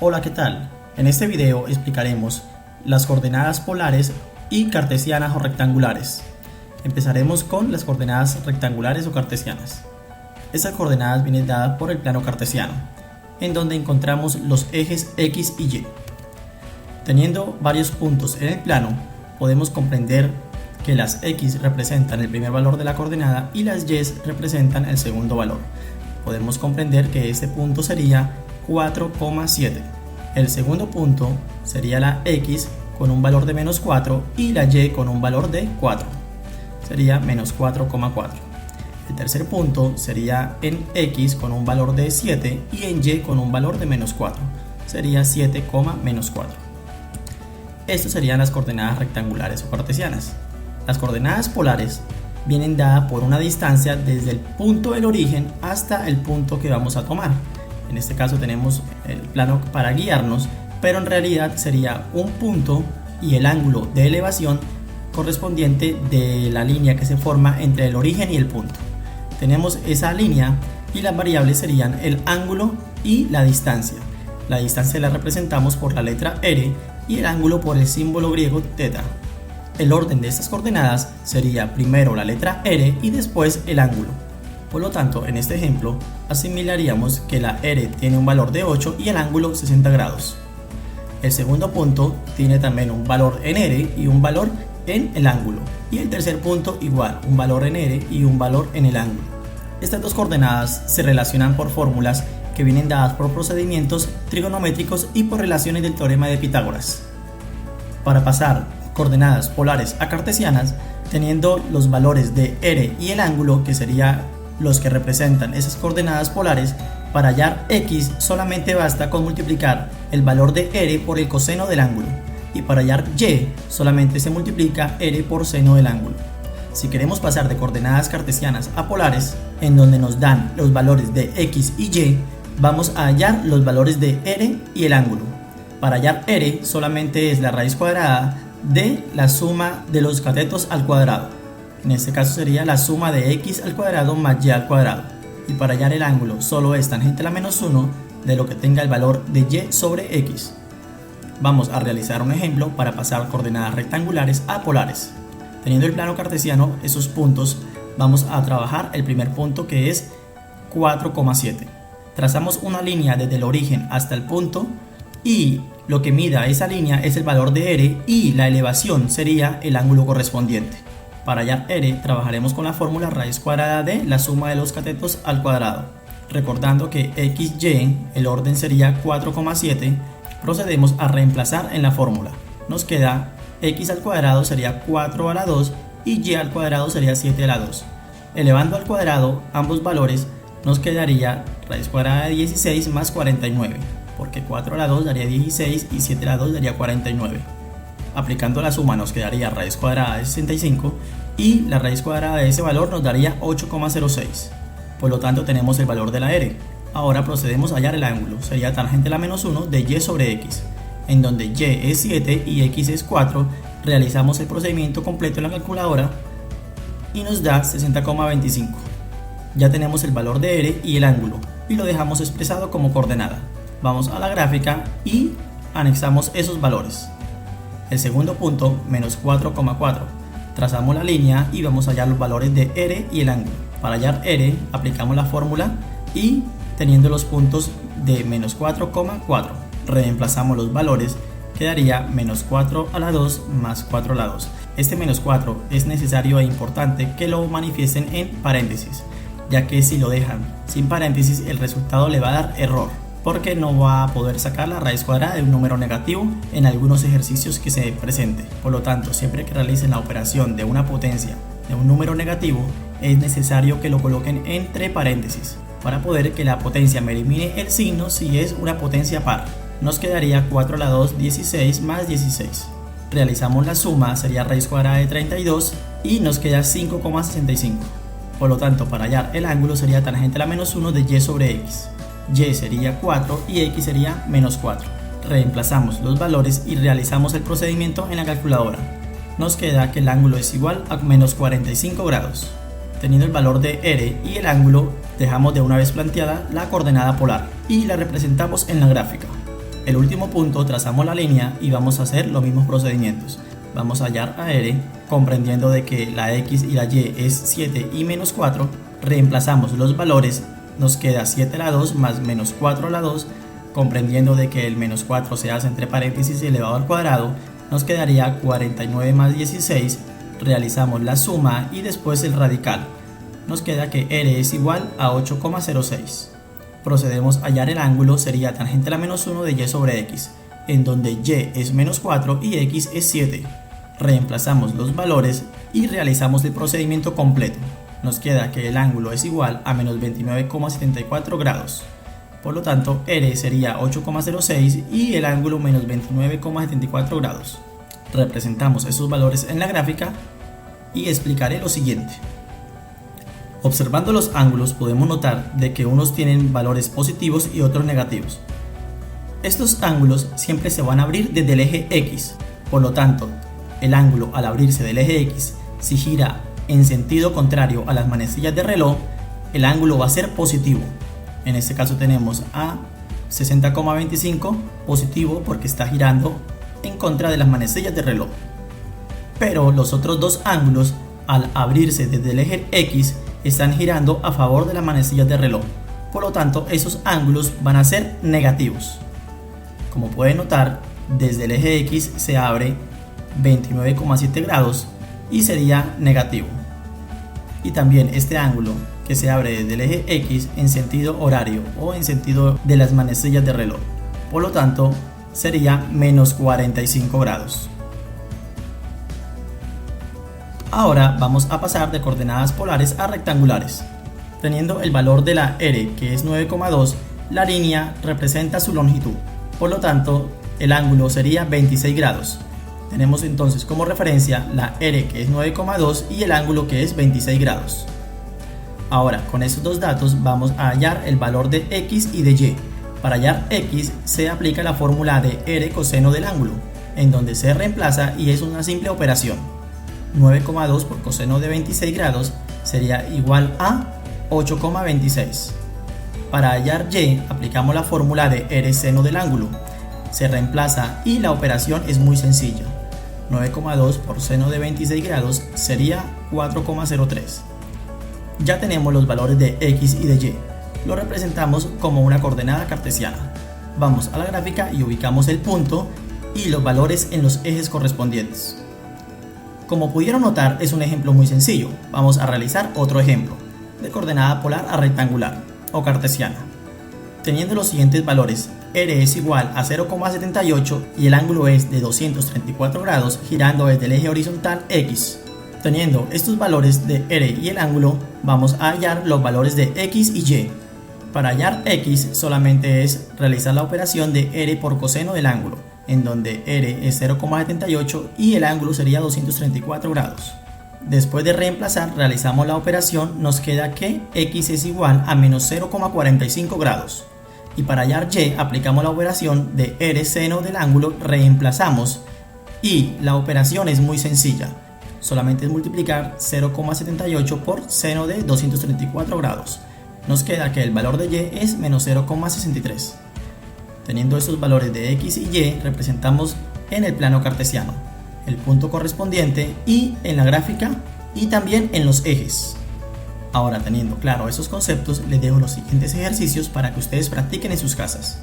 Hola, ¿qué tal? En este video explicaremos las coordenadas polares y cartesianas o rectangulares. Empezaremos con las coordenadas rectangulares o cartesianas. Estas coordenadas vienen dadas por el plano cartesiano, en donde encontramos los ejes X y Y. Teniendo varios puntos en el plano, podemos comprender que las X representan el primer valor de la coordenada y las Y representan el segundo valor. Podemos comprender que este punto sería 4,7. El segundo punto sería la X con un valor de menos 4 y la Y con un valor de 4. Sería menos 4,4. El tercer punto sería en X con un valor de 7 y en Y con un valor de menos 4. Sería 7, menos 4. Estas serían las coordenadas rectangulares o cartesianas. Las coordenadas polares vienen dadas por una distancia desde el punto del origen hasta el punto que vamos a tomar. En este caso tenemos el plano para guiarnos, pero en realidad sería un punto y el ángulo de elevación correspondiente de la línea que se forma entre el origen y el punto. Tenemos esa línea y las variables serían el ángulo y la distancia. La distancia la representamos por la letra R y el ángulo por el símbolo griego θ. El orden de estas coordenadas sería primero la letra R y después el ángulo. Por lo tanto, en este ejemplo, asimilaríamos que la R tiene un valor de 8 y el ángulo 60 grados. El segundo punto tiene también un valor en R y un valor en el ángulo. Y el tercer punto igual, un valor en R y un valor en el ángulo. Estas dos coordenadas se relacionan por fórmulas que vienen dadas por procedimientos trigonométricos y por relaciones del teorema de Pitágoras. Para pasar coordenadas polares a cartesianas, teniendo los valores de R y el ángulo, que sería los que representan esas coordenadas polares, para hallar X solamente basta con multiplicar el valor de R por el coseno del ángulo, y para hallar Y solamente se multiplica R por seno del ángulo. Si queremos pasar de coordenadas cartesianas a polares, en donde nos dan los valores de X y Y, vamos a hallar los valores de R y el ángulo. Para hallar R solamente es la raíz cuadrada de la suma de los catetos al cuadrado. En este caso sería la suma de X al cuadrado más Y al cuadrado. Y para hallar el ángulo solo es tangente a la menos 1 de lo que tenga el valor de Y sobre X. Vamos a realizar un ejemplo para pasar coordenadas rectangulares a polares. Teniendo el plano cartesiano, esos puntos, vamos a trabajar el primer punto, que es 4,7. Trazamos una línea desde el origen hasta el punto y lo que mida esa línea es el valor de R y la elevación sería el ángulo correspondiente. Para hallar R trabajaremos con la fórmula raíz cuadrada de la suma de los catetos al cuadrado. Recordando que XY, el orden sería 4,7, procedemos a reemplazar en la fórmula. Nos queda X al cuadrado sería 4 a la 2 y Y al cuadrado sería 7 a la 2. Elevando al cuadrado ambos valores, nos quedaría raíz cuadrada de 16 más 49, porque 4 a la 2 daría 16 y 7 a la 2 daría 49. Aplicando la suma nos quedaría raíz cuadrada de 65 y la raíz cuadrada de ese valor nos daría 8,06. Por lo tanto tenemos el valor de la R. Ahora procedemos a hallar el ángulo. Sería tangente a la menos 1 de Y sobre X. En donde Y es 7 y X es 4, realizamos el procedimiento completo en la calculadora y nos da 60,25. Ya tenemos el valor de R y el ángulo y lo dejamos expresado como coordenada. Vamos a la gráfica y anexamos esos valores. El segundo punto, menos 4,4. Trazamos la línea y vamos a hallar los valores de R y el ángulo. Para hallar R, aplicamos la fórmula y teniendo los puntos de menos 4,4, reemplazamos los valores, quedaría menos 4 a la 2 más 4 a la 2. Este menos 4 es necesario e importante que lo manifiesten en paréntesis, ya que si lo dejan sin paréntesis el resultado le va a dar error, porque no va a poder sacar la raíz cuadrada de un número negativo en algunos ejercicios que se presente. Por lo tanto, siempre que realicen la operación de una potencia de un número negativo, es necesario que lo coloquen entre paréntesis, para poder que la potencia me elimine el signo si es una potencia par. Nos quedaría 4 a la 2, 16 más 16. Realizamos la suma, sería raíz cuadrada de 32 y nos queda 5,65. Por lo tanto, para hallar el ángulo sería tangente a la menos 1 de Y sobre X. Y sería 4 y X sería menos 4. Reemplazamos los valores y realizamos el procedimiento en la calculadora. Nos queda que el ángulo es igual a menos 45 grados. Teniendo el valor de R y el ángulo, dejamos de una vez planteada la coordenada polar y la representamos en la gráfica. El último punto trazamos la línea y vamos a hacer los mismos procedimientos. Vamos a hallar a R, comprendiendo de que la X y la Y es 7 y menos 4, reemplazamos los valores, nos queda 7 a la 2 más menos 4 a la 2, comprendiendo de que el menos 4 se hace entre paréntesis elevado al cuadrado, nos quedaría 49 más 16, realizamos la suma y después el radical. Nos queda que R es igual a 8,06. Procedemos a hallar el ángulo, sería tangente a la menos 1 de Y sobre X, en donde Y es menos 4 y X es 7. Reemplazamos los valores y realizamos el procedimiento completo. Nos queda que el ángulo es igual a menos 29,74 grados. Por lo tanto, R sería 8,06 y el ángulo menos 29,74 grados. Representamos esos valores en la gráfica y explicaré lo siguiente. Observando los ángulos podemos notar de que unos tienen valores positivos y otros negativos. Estos ángulos siempre se van a abrir desde el eje X, por lo tanto, el ángulo al abrirse del eje X, si gira en sentido contrario a las manecillas de reloj, el ángulo va a ser positivo. En este caso tenemos a 60,25 positivo porque está girando en contra de las manecillas de reloj. Pero los otros dos ángulos al abrirse desde el eje X están girando a favor de las manecillas de reloj. Por lo tanto, esos ángulos van a ser negativos. Como pueden notar, desde el eje X se abre 29,7 grados y sería negativo. Y también este ángulo que se abre desde el eje X en sentido horario o en sentido de las manecillas de reloj. Por lo tanto, sería menos 45 grados. Ahora vamos a pasar de coordenadas polares a rectangulares. Teniendo el valor de la R, que es 9,2, la línea representa su longitud. Por lo tanto, el ángulo sería 26 grados. Tenemos entonces como referencia la R, que es 9,2, y el ángulo, que es 26 grados. Ahora, con estos dos datos vamos a hallar el valor de X y de Y. Para hallar X se aplica la fórmula de R coseno del ángulo, en donde se reemplaza y es una simple operación. 9,2 por coseno de 26 grados sería igual a 8,26. Para hallar Y aplicamos la fórmula de R seno del ángulo. Se reemplaza y la operación es muy sencilla. 9,2 por seno de 26 grados sería 4,03. Ya tenemos los valores de X y de Y. Lo representamos como una coordenada cartesiana. Vamos a la gráfica y ubicamos el punto y los valores en los ejes correspondientes. Como pudieron notar, es un ejemplo muy sencillo. Vamos a realizar otro ejemplo, de coordenada polar a rectangular o cartesiana. Teniendo los siguientes valores, R es igual a 0,78 y el ángulo es de 234 grados girando desde el eje horizontal X. Teniendo estos valores de R y el ángulo, vamos a hallar los valores de X y Y. Para hallar X solamente es realizar la operación de R por coseno del ángulo, en donde R es 0,78 y el ángulo sería 234 grados. Después de reemplazar, realizamos la operación, nos queda que X es igual a menos 0,45 grados. Y para hallar Y, aplicamos la operación de R seno del ángulo, reemplazamos y la operación es muy sencilla. Solamente es multiplicar 0,78 por seno de 234 grados. Nos queda que el valor de Y es menos 0,63. Teniendo estos valores de X y Y, representamos en el plano cartesiano el punto correspondiente y en la gráfica y también en los ejes. Ahora, teniendo claro esos conceptos, les dejo los siguientes ejercicios para que ustedes practiquen en sus casas.